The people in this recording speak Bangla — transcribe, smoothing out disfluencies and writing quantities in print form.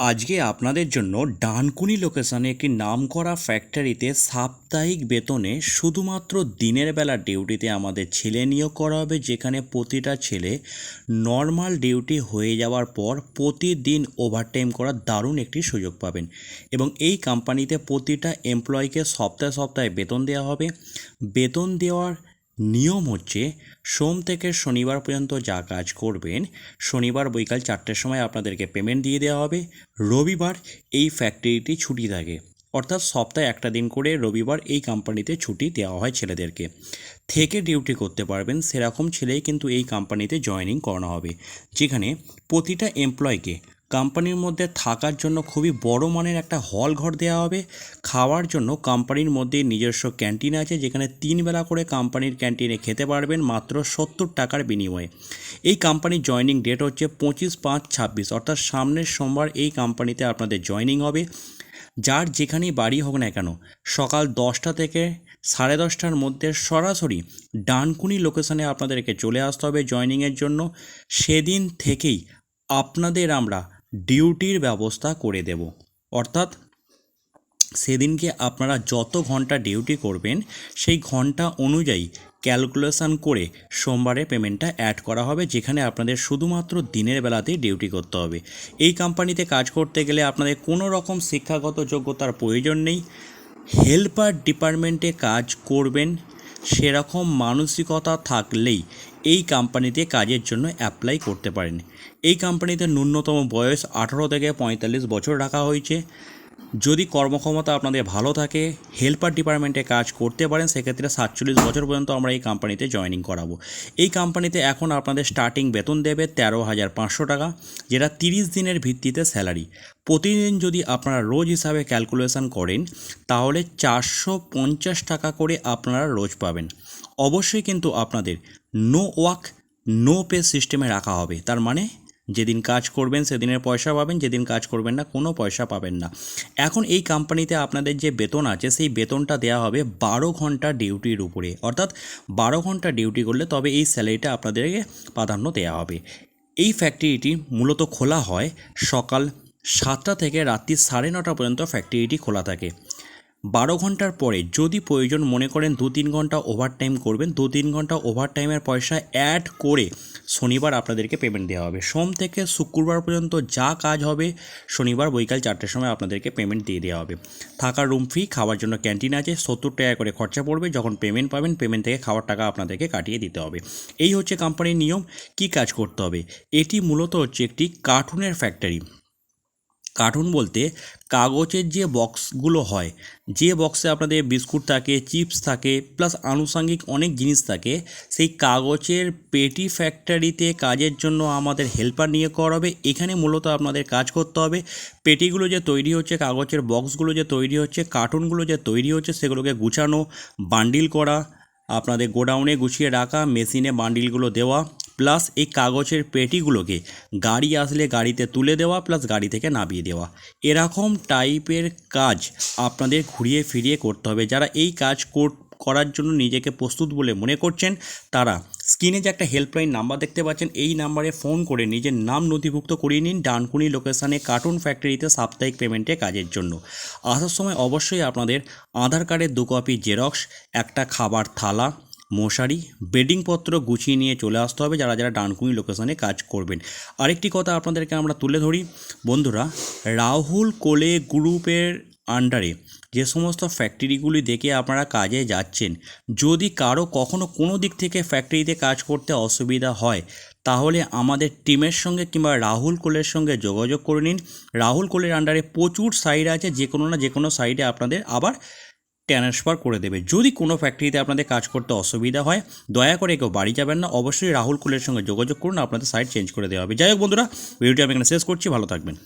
আজকে আপনাদের জন্য ডানকুনি লোকেশনে একটি নামকরা ফ্যাক্টরিতে সাপ্তাহিক বেতনে শুধুমাত্র দিনের বেলা ডিউটিতে আমাদের ছেলে নিয়োগ করা হবে, যেখানে প্রতিটা ছেলে নর্মাল ডিউটি হয়ে যাওয়ার পর প্রতিদিন ওভারটাইম করার দারুণ একটি সুযোগ পাবেন। এবং এই কোম্পানিতে প্রতিটা এমপ্লয়িকে সপ্তাহে সপ্তাহে বেতন দেওয়া হবে। বেতন দেওয়ার নিয়ম হচ্ছে সোম থেকে শনিবার পর্যন্ত যা কাজ করবেন, শনিবার বিকাল 4টের সময় আপনাদেরকে পেমেন্ট দিয়ে দেওয়া হবে। রবিবার এই ফ্যাক্টরিটি ছুটি থাকে, অর্থাৎ সপ্তাহে একটা দিন করে রবিবার এই কোম্পানিতে ছুটি দেওয়া হয় ছেলেদেরকে। থেকে ডিউটি করতে পারবেন সেরকম ছেলেই কিন্তু এই কোম্পানিতে জয়েনিং করানো হবে, যেখানে প্রতিটা এমপ্লয়িকে কোম্পানির মধ্যে থাকার জন্য খুবই বড় মানের একটা হল ঘর দেওয়া হবে। খাওয়ার জন্য কোম্পানির মধ্যে নিজস্ব ক্যান্টিন আছে, যেখানে 3 বেলা করে কোম্পানির ক্যান্টিনে খেতে পারবেন মাত্র 70 টাকার বিনিময়ে। এই কোম্পানির জয়েনিং ডেট হচ্ছে 25/5/26, অর্থাৎ সামনের সোমবার এই কোম্পানিতে আপনাদের জয়েনিং হবে। যার যেখানেই বাড়ি হোক না কেন, সকাল 10টা থেকে 10:30টার মধ্যে সরাসরি ডানকুনি লোকেশনে আপনাদেরকে চলে আসতে হবে জয়েনিংয়ের জন্য। সেদিন থেকেই আপনাদের আমরা ডিউটির ব্যবস্থা করে দেব, অর্থাৎ সেদিনকে আপনারা যত ঘন্টা ডিউটি করবেন সেই ঘন্টা অনুযায়ী ক্যালকুলেশন করে সোমবারে পেমেন্টটা অ্যাড করা হবে, যেখানে আপনাদের শুধুমাত্র দিনের বেলাতেই ডিউটি করতে হবে। এই কোম্পানিতে কাজ করতে গেলে আপনাদের কোনো রকম শিক্ষাগত যোগ্যতার প্রয়োজন নেই। হেল্পার ডিপার্টমেন্টে কাজ করবেন সেরকম মানসিকতা থাকলেই এই কোম্পানিতে কাজের জন্য অ্যাপ্লাই করতে পারেন। এই কোম্পানিতে ন্যূনতম বয়স 18 থেকে 45 বছর রাখা হয়েছে। যদি কর্মক্ষমতা আপনাদের ভালো থাকে, হেল্পার ডিপার্টমেন্টে কাজ করতে পারেন, সেক্ষেত্রে 47 বছর পর্যন্ত আমরা এই কোম্পানিতে জয়েনিং করাবো। এই কোম্পানিতে এখন আপনাদের স্টার্টিং বেতন দেবে 13,500 টাকা, যেটা 30 দিনের ভিত্তিতে স্যালারি। প্রতিদিন যদি আপনারা রোজ হিসাবে ক্যালকুলেশন করেন তাহলে 450 টাকা করে আপনারা রোজ পাবেন। অবশ্যই কিন্তু আপনাদের নো ওয়ার্ক নো পে সিস্টেমে রাখা হবে, তার মানে যেদিন কাজ করবেন সেদিনের পয়সা পাবেন, যেদিন কাজ করবেন না কোনো পয়সা পাবেন না। এখন এই কোম্পানিতে আপনাদের যে বেতন আছে সেই বেতনটা দেওয়া হবে 12 ঘন্টা ডিউটির উপরে, অর্থাৎ 12 ঘন্টা ডিউটি করলে তবে এই স্যালারিটা আপনাদেরকে প্রাধান্য দেওয়া হবে। এই ফ্যাক্টরিটি মূলত খোলা হয় সকাল 7টা থেকে রাত্রি 9:30 পর্যন্ত ফ্যাক্টরিটি খোলা থাকে। 12 ঘন্টার পরে যদি প্রয়োজন মনে করেন 2-3 ঘন্টা ওভারটাইম করবেন, 2-3 ঘন্টা ওভারটাইমের পয়সা অ্যাড করে শনিবার আপনাদেরকে পেমেন্ট দেওয়া হবে। সোম থেকে শুক্রবার পর্যন্ত যা কাজ হবে শনিবার বিকাল 4টের সময় আপনাদেরকে পেমেন্ট দিয়ে দেওয়া হবে। থাকার রুম ফি, খাওয়ার জন্য ক্যান্টিন আছে, 70 টাকা করে খরচা পড়বে। যখন পেমেন্ট পাবেন পেমেন্ট থেকে খাওয়ার টাকা আপনাদেরকে কাটিয়ে দিতে হবে। এই হচ্ছে কোম্পানির নিয়ম। কি কাজ করতে হবে? এটি মূলত হচ্ছে একটি কার্টুনের ফ্যাক্টরি। কার্টুন বলতে কাগজের যে বক্সগুলো হয়, যে বক্সে আপনাদের বিস্কুট থাকে, চিপস থাকে, প্লাস আনুষঙ্গিক অনেক জিনিস থাকে, সেই কাগজের পেটি ফ্যাক্টরিতে কাজের জন্য আমাদের হেল্পার নিয়োগ করা হবে। এখানে মূলত আপনাদের কাজ করতে হবে পেটিগুলো যে তৈরি হচ্ছে, কাগজের বক্সগুলো যে তৈরি হচ্ছে, কার্টুনগুলো যে তৈরি হচ্ছে, সেগুলোকে গুছানো, বান্ডিল করা, আপনাদের গোডাউনে গুছিয়ে রাখা, মেশিনে বান্ডিলগুলো দেওয়া, প্লাস এই কাগজের পেটিগুলোকে গাড়ি আসলে গাড়িতে তুলে দেওয়া, প্লাস গাড়ি থেকে নামিয়ে দেওয়া। এরকম টাইপের কাজ আপনাদের ঘুরিয়ে ফিরিয়ে করতে হবে। যারা এই কাজ করার জন্য নিজেকে প্রস্তুত বলে মনে করছেন তারা স্ক্রিনে যে একটা হেল্পলাইন নাম্বার দেখতে পাচ্ছেন, এই নাম্বারে ফোন করে নিজের নাম নথিভুক্ত করিয়ে নিন ডানকুনি লোকেশানে কার্টুন ফ্যাক্টরিতে সাপ্তাহিক পেমেন্টে কাজের জন্য। আসার সময় অবশ্যই আপনাদের আধার কার্ডের 2 কপি জেরক্স, একটা খাবার থালা, মশারি, বেডিংপত্র গুছিয়ে নিয়ে চলে আসতে হবে যারা যারা ডানকুনি লোকেশনে কাজ করবেন। আরেকটি কথা আপনাদেরকে আমরা তুলে ধরি বন্ধুরা, রাহুল কোলে গ্রুপের আন্ডারে যে সমস্ত ফ্যাক্টরিগুলি দেখে আপনারা কাজে যাচ্ছেন, যদি কারো কখনো কোনো দিক থেকে ফ্যাক্টরিতে কাজ করতে অসুবিধা হয় তাহলে আমাদের টিমের সঙ্গে কিংবা রাহুল কোলের সঙ্গে যোগাযোগ করে নিন। রাহুল কোলের আন্ডারে প্রচুর সাইট আছে, যে কোনো না যে কোনো সাইটে আপনাদের আবার ট্রান্সফার করে দেবে। যদি কোনো ফ্যাক্টরিতে আপনাদের কাজ করতে অসুবিধা হয় দয়া করে কেউ বাড়ি যাবেন না, অবশ্যই রাহুল কোলের সঙ্গে যোগাযোগ করুন, আপনাদের সাইট চেঞ্জ করে দেওয়া হবে। যাই হোক বন্ধুরা, ভিডিওটি আমি এখানে শেষ করছি, ভালো থাকবেন।